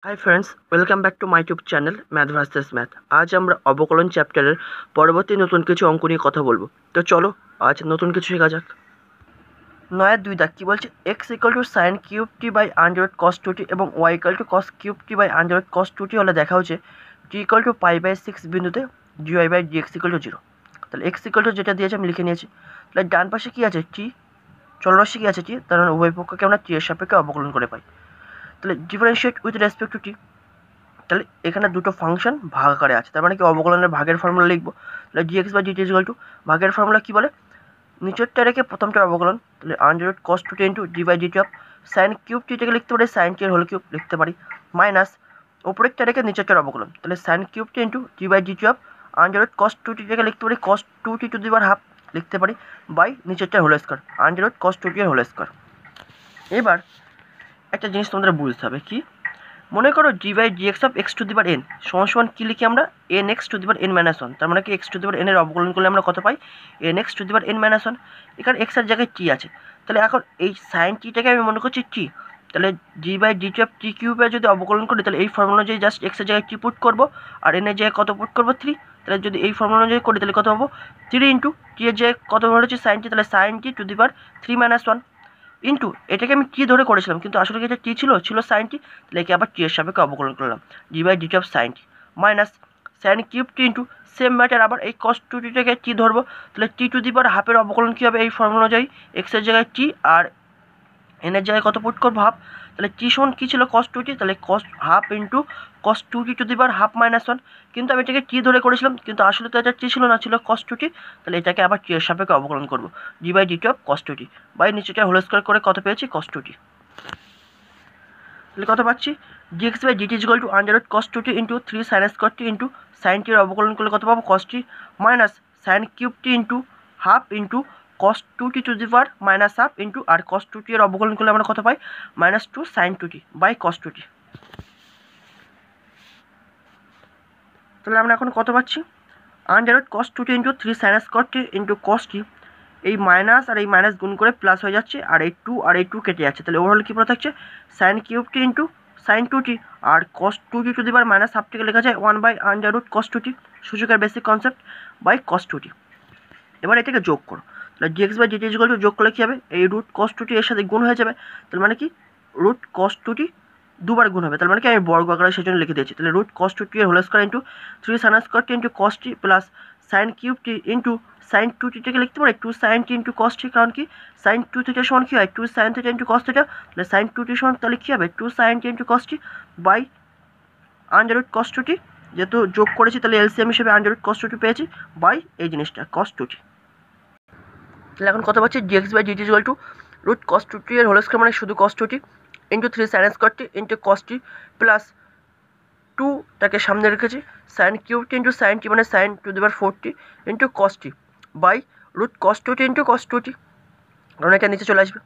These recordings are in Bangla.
Hi friends, welcome back to my YouTube channel math versus math. আজ আমরা অবকলন চ্যাপ্টারের পরবর্তী নতুন কিছু অঙ্ক নিয়ে কথা বলবো। তো চলো আজ নতুন কিছু শেখা যাক। 9-2 দাগ কী বলছে? X equal to sine cube t by under cos two t এবং y equal to cos cube t by under cos two t হলে দেখা হচ্ছে টি ইকুয়াল টু π/6 বিন্দুতে dy by dx equal to 0। তাহলে এক্স ইকুয়াল টু যেটা দিয়েছে আমি লিখে নিয়েছি। তাহলে ডান পাশে কী আছে? টি। চলরাশি কী আছে? টি। তার মানে উভয় পক্ষকে আমরা টি এর সাপেক্ষে অবকলন করে পাই। তাহলে differentiate with respect to t. তাহলে এখানে দুটো ফাংশন ভাগ আকারে আছে, তার মানে কি অবকলনের ভাগের ফর্মুলা লিখবো। তাহলে dx by dt equal to ভাগের ফর্মুলা কী বলে? নিচেরটা রেখে প্রথমটার অবকলন, তাহলে under cos two t into d by dt of sine cube টিটাকে লিখতে পারি সাইন টি এর হোল কিউব লিখতে পারি, মাইনাস ওপরেরটা রেখে নিচেরটার অবকলন, তাহলে sine cube t into d by dt of under cos two টিটাকে লিখতে পারি cos two t to the power half লিখতে পারি বাই নিচেরটার whole square under cos two t এর হোল স্কোয়ার। এবার একটা জিনিস তোমাদের বুঝতে হবে, কি মনে করো d by dx of x to the power n সমান কী লিখি আমরা? N x to the power n minus one. তার মানে কি এক্স টু দি পাওয়ার এনের অবকলন করলে আমরা কত পাই? N x to the power n minus one. এখানে এক্সের জায়গায় টি আছে, তাহলে এখন এই সাইন টিটাকে আমি মনে করছি টি, তাহলে ডি বাই ডিটি অফ টি কিউবে যদি অবকলন করি তাহলে এই ফর্মুলা অনুযায়ী জাস্ট এক্সের জায়গায় টি পুট করবো আর এনের জায়গায় কত পুট করবো? 3। তাহলে যদি এই ফর্মুলা অনুযায়ী করি তাহলে কত পাবো? 3 ইন্টু টি এর জায়গায় কত হচ্ছে সাইন টি, তাহলে sine t to the power 3 minus one into এটাকে আমি টি ধরে করেছিলাম কিন্তু আসলে কি এটা টি ছিল সাইন টি, তাহলে একে আবার টি এর সাপেক্ষে অবকলন করলাম d by dt of sine t minus sine cube t into same matter আবার এই কস টু টিটাকে টি ধরবো, তাহলে টি টু দি পাওয়ার হাফের অবকলন কী হবে? এই ফর্মুলা অনুযায়ী এক্সের জায়গায় টি আর এনের জায়গায় কত পুট করবো? হাফ। তাহলে টি সমান কী ছিল? কস টু টি, তাহলে cos half into cos two t to the power half minus one. কিন্তু আমি এটাকে টি ধরে করেছিলাম কিন্তু আসলে তো এটা টি ছিল না, ছিল কস টু টি, তাহলে এটাকে আবার টি এর সাপেক্ষে অবকলন করবো d by dt of cos two t by নিচেটা হোল স্কোয়ার করে কত পেয়েছি? Cos two t. তাহলে কত পাচ্ছি? Dx by dt equal to under root cos two t into 3 sine square t into sine টির অবকলন করলে কত পাবো? Cos t minus sine cube t into half into cos two t to the power minus half into আর কস টু টি এর অবকলন করলে আমরা কত পাই? Minus 2 sine two t by cos two t. তাহলে আমরা এখন কত পাচ্ছি? Under root cos two t into 3 sine square t into cos t, এই মাইনাস আর এই মাইনাস গুণ করে প্লাস হয়ে যাচ্ছে আর এই টু কেটে যাচ্ছে, তাহলে ওভারঅল কী পড়ে থাকছে? Sine cube t into sine two t আর cos two t to the power minus half থেকে লেখা যায় 1 by under root cos two t, সূচকের basic concept, by cos two t. এবার এটাকে যোগ করো, তাহলে dx by dt equal to যোগ করলে কী হবে? এই রুট কস টু টি এর সাথে গুণ হয়ে যাবে, তাহলে মানে কি রুট কস টু টি দুবার গুণ হবে, তার মানে কি আমি বর্গ আকারে সেই জন্য লিখে দিয়েছি। তাহলে রুট কস টু টি এর whole square into 3 sine square t into cos t plus sine cube t into sine two টিটাকে লিখতে পারি 2 সাইন টি ইন্টু কস টি, কারণ কি সাইন টু থিটা সমান কী হয়? 2 sine theta into cos theta, তাহলে সাইন টু টি সমান তাহলে কী হবে? 2 sine t into cos t by under root cos two t, যেহেতু যোগ করেছি তাহলে এলসিএম হিসেবে under root cos two t পেয়েছি বাই এই জিনিসটা কস টু টি। তাহলে এখন কত পাচ্ছি? Dx by dt equal to root cos two t এর হোল স্কোয়ার মানে শুধু cos two t into 3 sine square t into cos t plus 2টাকে সামনে রেখেছি sine cube t into sine t মানে sine to the power 4 t into cos t by root cos two t into cos two t, কারণ এটা নিচে চলে আসবে,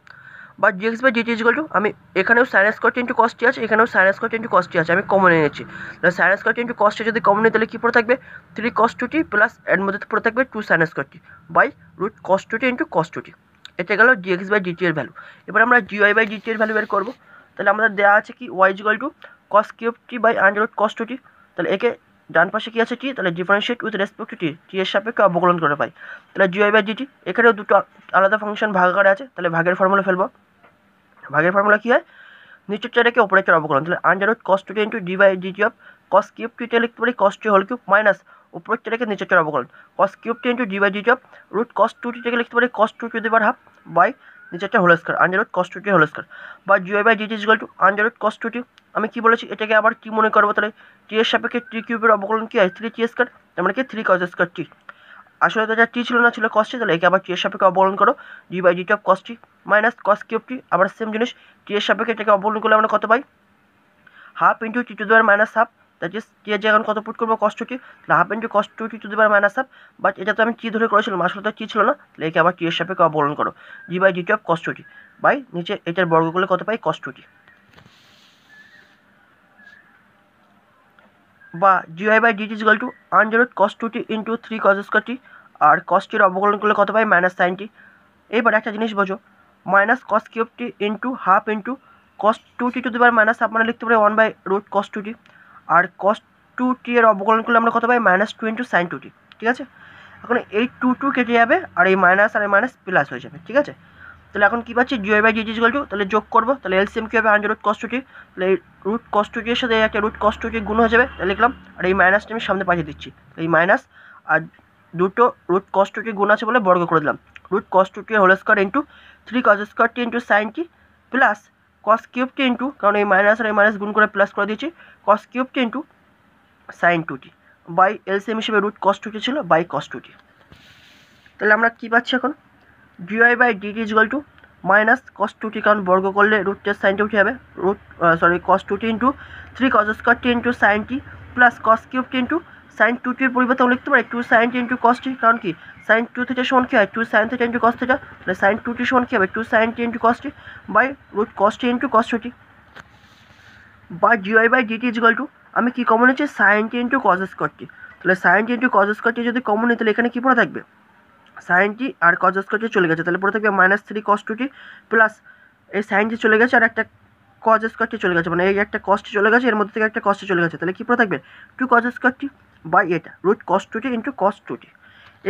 বা dx by dt equal to আমি এখানেও sign square t into cos টি আছে, এখানেও sign square t into cos টি আছে, আমি কমন নিয়েছি। তাহলে sign square t into cos টি যদি কমন নিই তাহলে কী পড়ে থাকবে? 3 কস টু টি প্লাস এর মধ্যে পড়ে থাকবে 2 sine square t by root cos two t into cos two t. এটা গেল ডিএক্স বাই ডিটি এর ভ্যালু। এবার আমরা ডিওয়াই বাই ডিটি এর ভ্যালু বের করবো। তাহলে আমাদের দেওয়া আছে কি y equal to cos cube t by under root cos two t, তাহলে একে ডান পাশে কী আছে টি, তাহলে differentiate with respect to t, t এর সাপেক্ষে অবকলন করে পাই। তাহলে ডিওয়াই বাই ডিটি এখানেও দুটো আলাদা ফাংশন ভাগ আকারে আছে, তাহলে ভাগের ফর্মুলা ফেলবো। ভাগের ফর্মুলা কী হয়? নিচের চারটাকে ওপরের চার অবকলন, তাহলে under root cos two t into d by dt of cos cube টিটা লিখতে পারি cos t whole cube minus উপরের চারটাকে নিচের চার অবকলন cos cube t into d by dt of root cos two টিটাকে লিখতে পারি cos two to the power half by নিচেরটা whole square under root cos two t whole square বা dy by dt equal to under root cos two টি। আমি কী বলেছি এটাকে আবার কী মনে করবো? তাহলে টি এর সাপেক্ষে টি কিউবের অবকলন কী হয়? 3 টি স্কোয়ার, তার মানে কি 3 কস স্কোয়ার টি। আসলে তো এটা টি ছিল না, ছিল কস টি, তাহলে একে আবার টি এর সাপেক্ষে অবকলন করো d by dt of cos t minus cos cube t, আবার সেম জিনিস টি এর সাপেক্ষে এটাকে অবকলন করলে আমরা কত পাই? Half into t to the power minus half, that is t এর জায়গায় কত পুট করবো? কস টু টি, তাহলে half into cos two t to the power minus half, but এটা তো আমি টি ধরে করেছিলাম আসলে তো টি ছিল না, তাহলে একে আবার টি এর সাপেক্ষে অবকলন করো d by dt of cos two t by নিচে এটার বর্গ করলে কত পাই? কস টু টি, বা dy by dt equal to under root cos two t into 3 cos square t আর কস টির অবকলন করলে কত পাই? মাইনাস সাইন টি। এবার একটা জিনিস বোঝো, minus cos cube t into half into cos two t to the power minus half মানে লিখতে পারি 1/√, cos 2t। আর cos 2t এর অবকলন করলে আমরা কত পাই, -2 × sin 2t। ঠিক আছে, এখন এই 2 কেটে যাবে আর এই মাইনাস আর এই মাইনাস প্লাস হয়ে যাবে। ঠিক আছে, তাহলে এখন কী পাচ্ছি, dy/dt = 2, তাহলে যোগ করবো, তাহলে এলসিএম কী হবে, 100 cos 2t, তাহলে এই √cos 2t এর সাথে একটা √cos 2t গুণ হয়ে যাবে, তাহলে লিখলাম। আর এই মাইনাসটা আমি সামনে পাঠিয়ে দিচ্ছি, এই মাইনাস আর দুটো √cos 2t গুণ আছে বলে বর্গ করে দিলাম। √cos 2t whole square into 3 cos square t into sin t plus cos cube t into, কারণ এই মাইনাস আর এই মাইনাস গুণ করে প্লাস করে দিয়েছি, cos cube t into sin 2t by LCM হিসেবে √cos 2t ছিল বাই cos 2t। তাহলে আমরা কী পাচ্ছি এখন, dy/dt = মাইনাস cos 2t, কারণ বর্গ করলে √টের sin 2t হবে, cos 2t into 3 cos square t into sin t plus cos cube t into sin 2t এর পরিবর্তে আমরা লিখতে পারি 2 sin t into cos t, কারণ কি sin 2θ সমান কী হয় 2 sin θ ইন্টু cos θ, তাহলে sin 2t সমান কী হবে 2 sin t into cos t by √cos t into cos 2t বা dy/dt = আমি কি কমন নিচ্ছি sin t into cos square t, তাহলে sin t into cos square t যদি কমন নিই তাহলে এখানে কী পড়ে থাকবে, sin t আর cos স্কোয়ার t চলে গেছে, তাহলে পড়ে থাকবে -3 cos 2t প্লাস এই sin t চলে গেছে আর একটা cos স্কোয়ার t চলে গেছে, মানে এই একটা cos t চলে গেছে, এর মধ্যে থেকে একটা cos t চলে গেছে, তাহলে কী পড়ে থাকবে 2 cos স্কোয়ার t বাই এটা √cos 2t into cos 2t।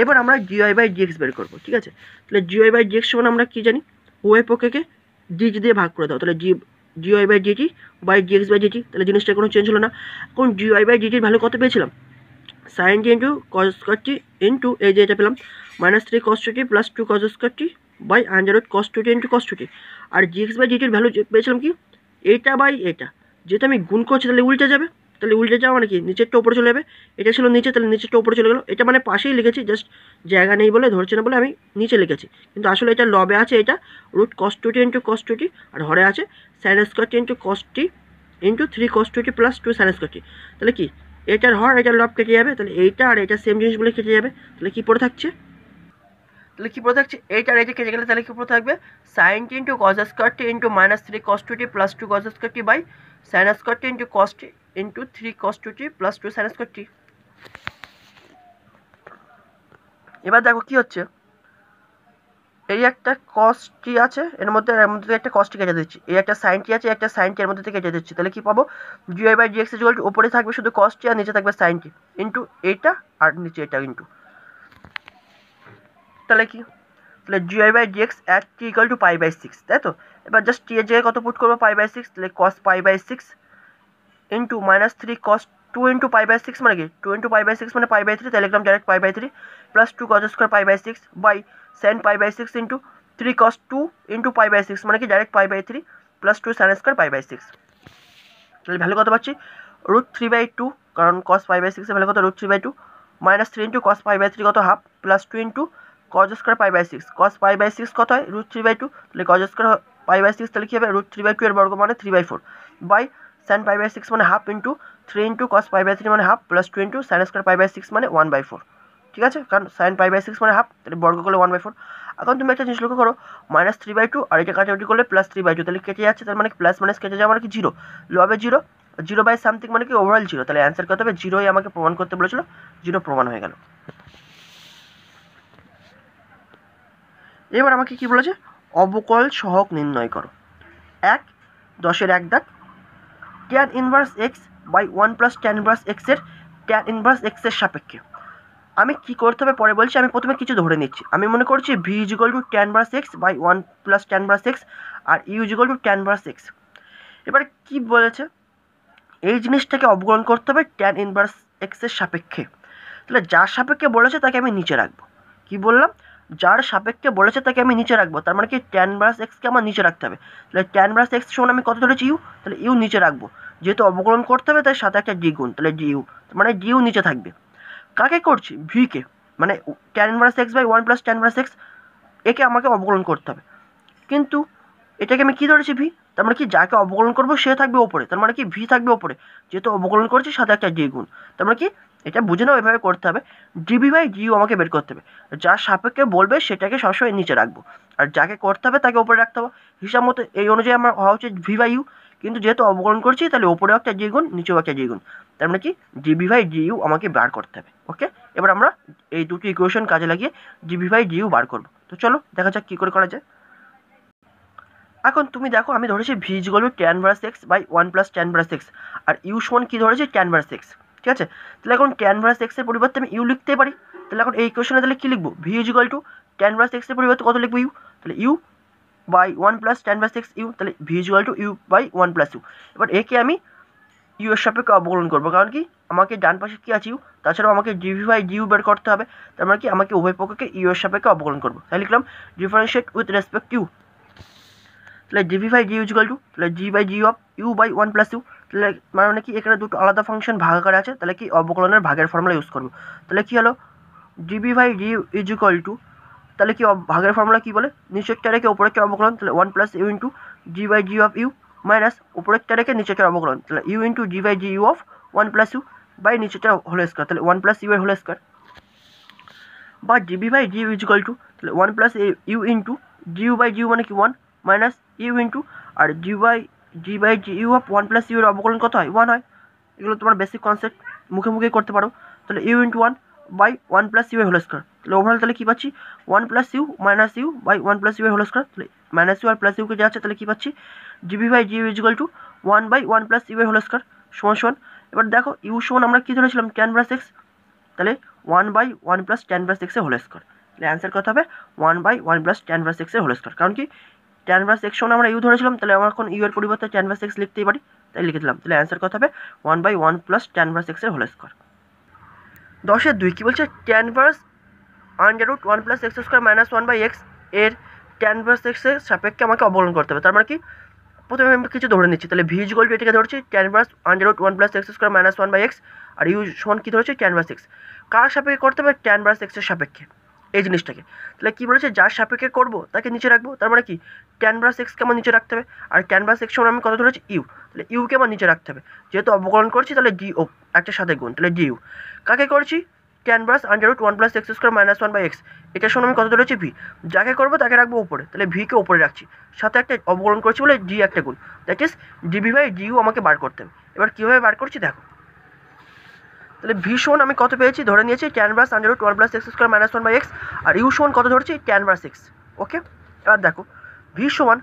এবার আমরা dy/dx বের করবো। ঠিক আছে, তাহলে dy/dx সমান আমরা কী জানি, উভয় পক্ষকে dx দিয়ে ভাগ করে দাও, তাহলে dy/dt বাই dx/dt, তাহলে জিনিসটা কোনো চেঞ্জ হলো না। এখন dy/dt এর ভ্যালু কত পেয়েছিলাম, sin t into cos square t into এই যে এটা পেলাম -3 cos 2t plus 2 cos square t by 100 cos 2t into cos 2t। আর dx/dt এর ভ্যালু পেয়েছিলাম কি, এটা বাই এটা, যেহেতু আমি গুণ করছি তাহলে উল্টে যাবে, তাহলে উল্টে যাওয়া মানে কি নিচেরটা উপরে চলে যাবে, এটা ছিল নিচে তাহলে নিচেরটা উপরে চলে গেলো, এটা মানে পাশেই লিখেছি, জাস্ট জায়গা নেই বলে ধরছে না বলে আমি নিচে লিখেছি, কিন্তু আসলে এটা লবে আছে, এটা √cos 2t into cos 2t আর হরে আছে sin square t into cos t into 3 cos 2t plus 2 sin square t, তাহলে কি এটার হর এটার লব কেটে যাবে, তাহলে এইটা আর এটা সেম জিনিস বলে কেটে যাবে, তাহলে কী পড়ে থাকছে, এইটা আর এইটা কেটে গেলে তাহলে কী পড়ে থাকবে sin t into cos square t into -3 cos 2t plus 2 cos square t by sin square t into cos t into 3 cos 2t plus 2 sin square t। এবার দেখো কি হচ্ছে, এই একটা cos t আছে, এর মধ্যে একটা cos t কেটে দিচ্ছি, এই একটা sin t আছে, একটা sin t এর মধ্যে থেকে কেটে দিচ্ছি, তাহলে কি পাবো dy/dx = উপরে থাকবে শুধু cos t আর নিচে থাকবে sin t ইন্টু এইটা আর নিচে এটা ইন্টু, তাহলে কি, তাহলে dy/dx at t = π/6, তাই তো। এবার জাস্ট t এর জায়গায় কত পুট করবো π/6, তাহলে cos π/6 ইন্টু -3 cos 2 ইন্টু π/6 মানে কি 2 ইন্টু π/6 মানে π/3, তাহলে লিখলাম ডাইরেক্ট π/3 প্লাস 2 cos স্কোয়ার π/6 বাই sin π/6 ইন্টু 3 cos 2 ইন্টু π/6 মানে কি ডাইরেক্ট π/3 প্লাস 2 sin স্কোয়ার π/6। তাহলে ভ্যালু কত পাচ্ছি √3/2, কারণ cos π/6 এর ভ্যালু কত √3/2 -3 ইন্টু cos π/3 কত half plus 2 into cos square π/6, cos π/6 কত হয় √3/2, তাহলে cos স্কোয়ার π/6 তাহলে কী হবে √3/2 এর বর্গ মানে 3/4 বাই sin π/6 মানে হাফ ইন্টু 3 ইন্টু cos π/3 মানে half plus 2 into sin square π/6 মানে 1/4। ঠিক আছে, কারণ sin π/6 মানে হাফ, তাহলে বর্গ করলে 1/4। এখন তুমি একটা জিনিস লক্ষ্য করো -3/2 আর এটা কাটাকুটি করলে +3/2, তাহলে কেটে যাচ্ছে, তার মানে প্লাস মাইনাস কেটে যাওয়া মানে কি 0, লবে 0 0 বাই সামথিং মানে কি ওভারঅল 0, তাহলে অ্যান্সার কত হবে 0ই আমাকে প্রমাণ করতে বলেছিল, 0 প্রমাণ হয়ে গেল। এবার আমাকে কি বলেছে, অবকল সহগ নির্ণয় করো। 10 এর 1 দাগ, tan inverse x by 1 plus tan inverse x এর tan ইনভার্স x এর সাপেক্ষে আমি কি করতে হবে পরে বলছি, আমি প্রথমে কিছু ধরে নিচ্ছি। আমি মনে করছি v = tan inverse x by 1 plus tan inverse x আর u = tan ইনভার্স x। এবার কি বলেছে, এই জিনিসটাকে অবকলন করতে হবে tan ইনভার্স x এর সাপেক্ষে, তাহলে যার সাপেক্ষে বলেছে তাকে আমি নিচে রাখবো। কি বললাম, যার সাপেক্ষে বলেছে তাকে আমি নিচে রাখবো, তার মানে কি tan ইনভার্স x কে আমার নিচে রাখতে হবে, তাহলে tan ইনভার্স x সমান আমি কত ধরেছি u, তাহলে u নিচে রাখবো, যেহেতু অবকলন করতে হবে তাই সাথে একটা d গুণ, তাহলে du, মানে du নিচে থাকবে। কাকে করছি, v কে, মানে tan inverse x by 1 plus tan inverse x একে আমাকে অবকলন করতে হবে, কিন্তু এটাকে আমি কি ধরেছি v, তার মানে কি যাকে অবকলন করবো সে থাকবে ওপরে, তার মানে কি v থাকবে ওপরে, যেহেতু অবকলন করছি সাথে একটা d গুণ, তার মানে কি এটা বুঝে নাও, এভাবে করতে হবে, dv/du আমাকে বের করতে হবে, যার সাপেক্ষে বলবে সেটাকে সবসময় নিচে রাখবো, আর যাকে করতে হবে তাকে ওপরে রাখতে হবে, হিসাব মতো এই অনুযায়ী আমার হওয়া উচিত v/u, কিন্তু যেহেতু অবকলন করছি তাহলে ওপরেও একটা d গুণ নিচেও একটা d গুণ, তার মানে কি dv/du আমাকে বার করতে হবে। ওকে, এবার আমরা এই দুটি ইকুয়েশন কাজে লাগিয়ে dv/du বার করবো। তো চলো দেখা যাক কী করে করা যায়। এখন তুমি দেখো আমি ধরেছি v is equal to tan inverse x by 1 plus tan inverse x, আর ইউ সমান কী ধরেছি ট্যান ইনভার্স এক্স, ঠিক আছে। তাহলে এখন ট্যান ইনভার্স এক্সের পরিবর্তে আমি ইউ লিখতে পারি। তাহলে এখন এই ইকুয়েশনে তাহলে কী লিখবো, v is equal to tan inverse এক্সের পরিবর্তে কত লিখবো ইউ, তাহলে u by 1 plus tan inverse x u, তাহলে v is equal to u by 1 plus u. এবার একে আমি ইউ এর সাপেক্ষে অবকলন করবো, কারণ কি আমাকে ডান পাশে কী আছে ইউ, তাছাড়াও আমাকে ডিভি বাই ডিউ বের করতে হবে, তার মানে কি আমাকে উভয় পক্ষকে ইউ এর সাপেক্ষে অবকলন করবো। তাই লিখলাম ডিফারেন্সিয়েট উইথ রেসপেক্ট ইউ, তাহলে dv by du equal to তাহলে d by d of u by 1 plus u. তাহলে মানে কি এখানে দুটো আলাদা ফাংশন ভাগ আকারে আছে, তাহলে কি অবকলনের ভাগের ফর্মুলা ইউজ করবো। তাহলে কি হলো dv by du is equal to, তাহলে কি ভাগের ফর্মুলা কী বলে, নিচেরটা রেখে উপরেরটা অবকলন, তাহলে 1 plus u into d by d of u minus উপরেরটা রেখে নিচেরটা অবকলন, তাহলে u into d by d u of 1 plus u by নিচেরটা হোল স্কোয়ার, তাহলে 1 প্লাস ইউ এর হোল স্কোয়ার, বা dv by du is equal to তাহলে 1 plus u into du by du মানে কি 1 মাইনাস ইউ ইন্টু আর d by d u of 1 plus u এর অবকলন কত হয় 1 হয়। এগুলো তোমার বেসিক কনসেপ্ট মুখে মুখে করতে পারো। তাহলে u into 1 by 1 plus u এর হোল স্কোয়ার, তাহলে ওভারঅল তাহলে কী পাচ্ছি 1 plus u minus u by 1 plus u এর হোল স্কোয়ার, তাহলে মাইনাস ইউ আর প্লাস ইউকে যা আছে তাহলে কী পাচ্ছি জিবি by du is equal to 1 by 1 plus u এর হোল স্কোয়ার সমান সমান। এবার দেখো ইউ সমান আমরা কী ধরেছিলাম ট্যান ইনভার্স এক্স, তাহলে 1 by 1 plus tan inverse x এর হোল স্কোয়ার, তাহলে অ্যান্সার কত হবে 1 by 1 plus tan inverse x এর হোল স্কোয়ার। কারণ কি ট্যান ইনভার্স এক্স সমান আমরা ইউ ধরেছিলাম, তাহলে আমরা এখন ইউ এর পরিবর্তে ট্যান ইনভার্স এক্স লিখতেই পারি, তাই লিখে দিলাম। তাহলে অ্যান্সার কত হবে 1 by 1 plus tan inverse x এর হোল স্কোয়ার। 10-2 কী বলছে, tan inverse under root 1 plus x square minus 1 by x এর ট্যান ইনভার্স এক্সের সাপেক্ষে আমাকে অবকলন করতে হবে। তার মানে কি প্রথমে আমি কিছু ধরে নিচ্ছি, তাহলে ভি ইকুয়াল টু এটাকে ধরছি tan inverse under root 1 plus x square minus 1 by x, আর ইউ সমান কী ধরেছে ট্যান ইনভার্স এক্স। কার সাপেক্ষে করতে হবে, ট্যান ইনভার্স এক্সের সাপেক্ষে এই জিনিসটাকে। তাহলে কী বলেছে যার সাপেক্ষে করবো তাকে নিচে রাখবো, তার মানে কি ট্যান ইনভার্স এক্সকে আমার নিচে রাখতে হবে, আর ট্যান ইনভার্স এক্স সমান আমি কত ধরেছি ইউ, তাহলে ইউকে আমার নিচে রাখতে হবে। যেহেতু অবকলন করছি তাহলে ডি ও একটার সাথে গুণ, তাহলে ডি ইউ। কাকে করছি tan inverse under root 1 plus x square minus 1 by x, এটার সঙ্গে আমি কত ধরেছি ভি, যাকে করবো তাকে রাখবো উপরে, তাহলে ভিকে উপরে রাখছি, সাথে একটা অবকলন করছি বলে ডি একটা গুণ, that is dv by du আমাকে বার করতে হবে। এবার কীভাবে বার করছি দেখো, তাহলে ভি সমান আমি কত পেয়েছি ধরে নিয়েছি tan inverse under root 1 plus x square minus 1 by x, আর ইউ সমান কত ধরছি ট্যান ইনভার্স এক্স। ওকে, এবার দেখো ভি সমান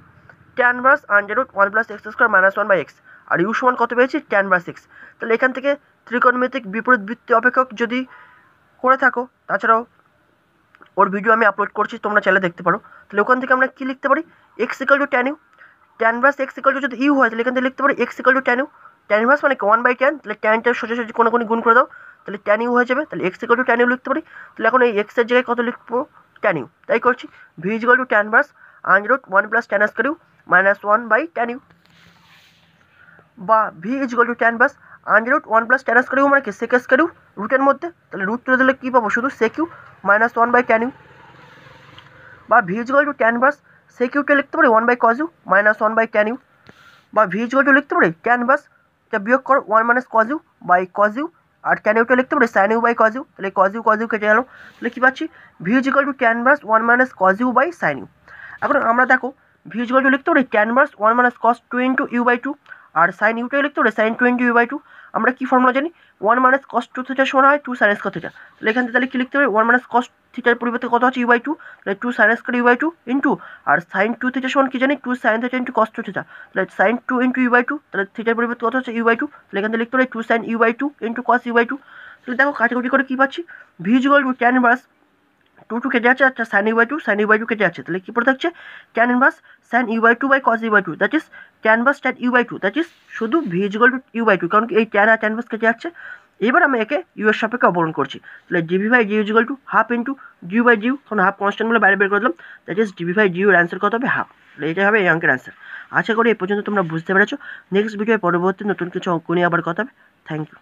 tan inverse under root 1 plus x square minus 1 by x, আর ইউ সমান কত পেয়েছি ট্যান ইনভার্স এক্স। তাহলে এখান থেকে ত্রিকোণমিতিক বিপরীত বৃত্তি অপেক্ষক যদি করে থাকো, তাছাড়াও ওর ভিডিও আমি আপলোড করছি তোমরা চাইলে দেখতে পারো। তাহলে ওখান থেকে আমরা কী লিখতে পারি, x equal to tan u, tan inverse x equal to যদি ইউ হয় তাহলে এখান থেকে লিখতে পারি x equal to tan u, tan inverse মানে 1 বাই ট্যান, তাহলে ট্যানটা সোজাসুজি কোনো গুণ করে দাও, তাহলে ট্যান ইউ হয়ে যাবে, তাহলে x equal to tan u লিখতে পারি। তাহলে এখন এই এক্সের জায়গায় কত লিখবো ট্যান ইউ, তাই করছি v is equal to tan inverse under root 1 plus tan square u minus 1 by tan u, বা v is equal to tan inverse under root 1 plus tan square u মানে কি সেক স্কয়ার ইউ রুটের মধ্যে, তাহলে রুট তুলে দিলে কী পাবো শুধু sec u minus 1 by tan u, বা v is equal to tan inverse sec ইউকে লিখতে পারি 1 by cos u minus 1 by tan u, বা ভি ইজ ইকাল টু লিখতে পারি ট্যান ইনভার্স যা বিয়োগ করো 1 minus cos u by cos u, আর ট্যান ইউটা লিখতে পারি sine u by cos u, তাহলে কজ ইউ কেটে গেল, তাহলে কী পাচ্ছি v is equal to tan inverse 1 minus cos u by sine u. এখন আমরা দেখো ভি ইজ ইকাল টু লিখতে পারি tan inverse 1 minus cos 2 into u by 2, আর সাইন ইউটাই লিখতে পারি সাইন 2 ইন্টু ইউ বাই 2। আমরা কী ফর্মুলা জানি 1 মাইনাস কস 2 থিটা সমান হয় 2 সাইন স্কয়ার থিটা, তাহলে এখান থেকে তাহলে কী লিখতে পারি 1 মাইনাস কস থিটার পরিবর্তে কত আছে ইউ বাই 2, তাহলে 2 sine square u by 2 into আর সাইন 2 থিটা সমান কী জানি 2 sine theta into cos 2 theta, তাহলে সাইন 2 ইন্টু ইউ বাই 2, তাহলে থিটার পরিবর্তে কত আছে ইউ বাই 2, তাহলে এখান থেকে লিখতে পারি 2 sine u by 2 into cos u by 2। তাহলে দেখো কাটাকুটি করে কী পাচ্ছি v is equal to tan inverse 2 কেটে যাচ্ছে, আচ্ছা সাইন ইউ বাই 2 কেটে যাচ্ছে, তাহলে কী পড়ে থাকছে tan inverse sine u by 2 by cos u by 2, that is tan inverse tan u by 2, that is শুধু v is equal to u by 2, কারণ এই ট্যান আর ট্যান ইনভার্স কেটে যাচ্ছে। এবার আমি একে ইউ এর সাপেক্ষে অবকলন করছি, তাহলে dv by du is equal to half into du by du, তখন হাফ কনস্ট্যান্ট বলে বাইরে বের করে দিলাম, that is dv by du এর অ্যান্সার কত হবে হাফ, তাহলে এটাই হবে এই অঙ্কের অ্যান্সার। আশা করি এই পর্যন্ত তোমরা বুঝতে পেরেছো। নেক্সট ভিডিওয় পরবর্তী নতুন কিছু অঙ্ক নিয়ে আবার কথা হবে। Thank you.